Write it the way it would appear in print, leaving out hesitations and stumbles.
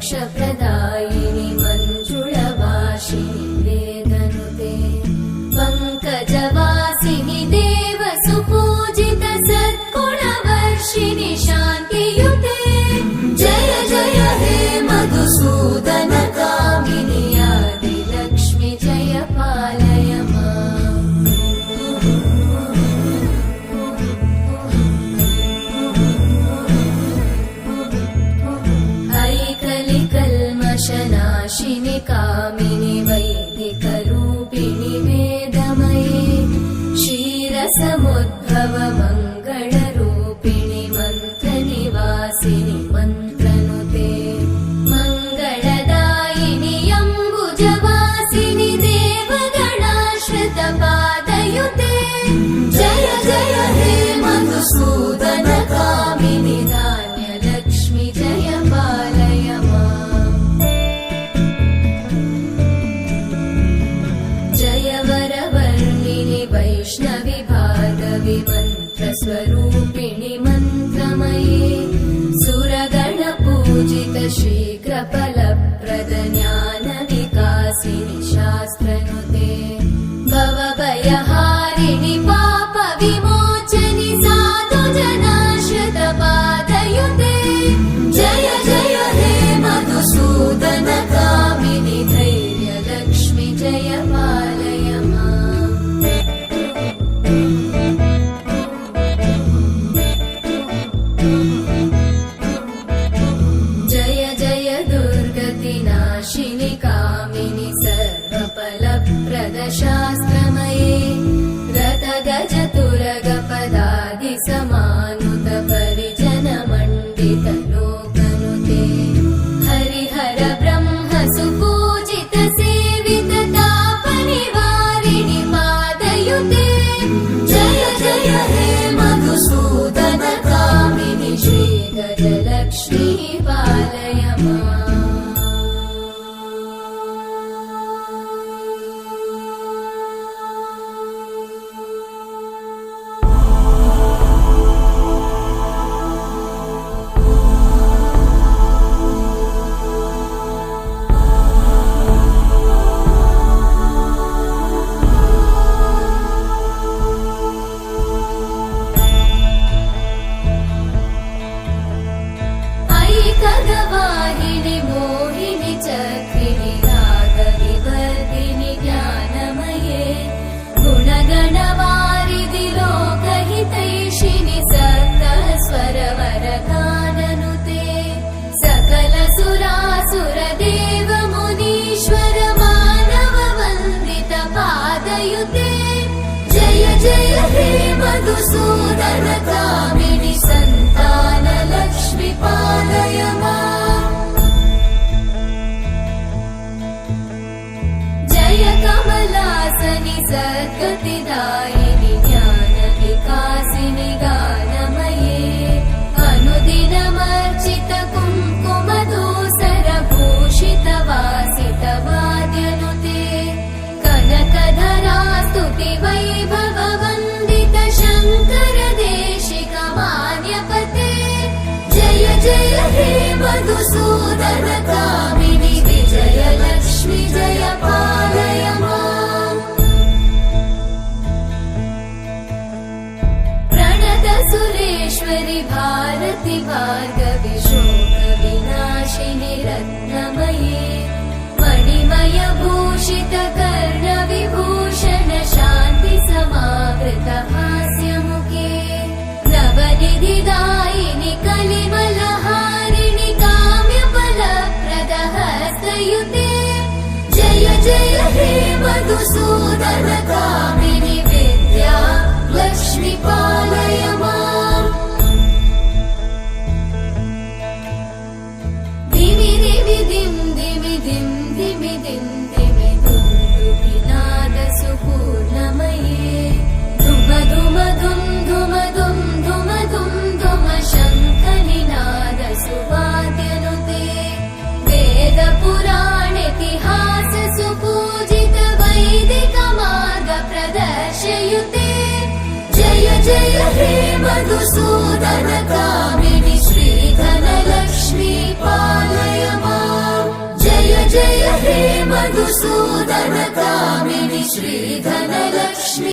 मोक्षप्रदायिनि मञ्जुळवासिनि वेदनुते पङ्कजवासिनि देवसुपूजित सद्गुणवर्षिणि शान्तियुते जय जय हे मधुसूदन कामिनि आदिलक्ष्मि जय पालय माम् ऐकलिकल्मषनाशिनि कामिनि वैदिकरूपिणि वेदमये क्षीरसमुद्भव मङ्गलरूपिणि मन्त्रनिवासिनि मन्त्रनुते मङ्गलदायिनि अम्बुजवासिनि देवगणाश्रितपादयुते जय जय हे मधुसूदन कामिनि धान्यलक्ष्मि जय पालय माम् जय वरवर्णिनि वैष्णवि भार्गवि मन्त्रस्वरूपिणि मन्त्रमये सुरगणपूजित शीघ्रफलप्रद ज्ञानविकासिनि शास्त्रनुते भवभयहारिणि पापविमोचनि साधुजनाश्रितपादयुते जय जय हे मधुसूदन कामिनि धैर्यलक्ष्मि जय पालय माम् जय जय दुर्गतिनाशिनि कामिनि सर्वफलप्रद शास्त्रमये रथगजतुरगपदादिसमानुत परिजनमण्डित लोकनुते हरिहर ब्रह्म सुपूजित सेवित तापनिवारिणि पादयुते जय जय हे मधुसूदन कामिनि श्रीगजलक्ष्मी पालय माम् ऐकगवाहिनि मोहिनि चक्रिणि रागविवर्धिनि ज्ञानमये गुणगणवारिधि लोकहितैषिणि सप्तस्वरवरगाननुते सकलसुरासुरदेव मुनीश्वर मानववन्दित पादयुते जय जय हे मधुसूदन कामिनि सन्तानलक्ष्मि पालय माम् जय कमलासनि सद्गतिदायिनि ज्ञानविकासिनि गानमये अनुदिनमर्चित कुङ्कुमधूसरभूषित वासित वाद्यनुते कनकधरा स्तुति वैभव वन्दित शङ्कर देशिक मान्यपते जय जय हे मधुसूदन कामिनि विजयलक्ष्मि जय पालय माम् प्रणत सुरेश्वरि भारति भार्गवि शोकविनाशिनि रत्नमये मणिमय भूषित कर्णविभूषण शान्ति समावृत हास्यमुखे नवनिधिदायिनि कलिमलहारिणि काम्यफलप्रद हस्तयुते जय जय हे मधुसूदन कामिनि विद्या लक्ष्मि पालय माम् धिमि धिमि धिं धिमि धिं धिमि धिं धिमि धुन्दुभिनाद सुपूर्णमये धुम धुम धुं धुम धुं धुम धुं धुम शङ्खनिनाद सुवाद्यनुते वेद पुराणेतिहास सुपूजित वैदिक मार्ग प्रदर्शयुते जय जय हे मधुसूदन कामिनि श्रीधनलक्ष्मी पालय माम् मधुसूदन कामिनि श्रीधनलक्ष्मी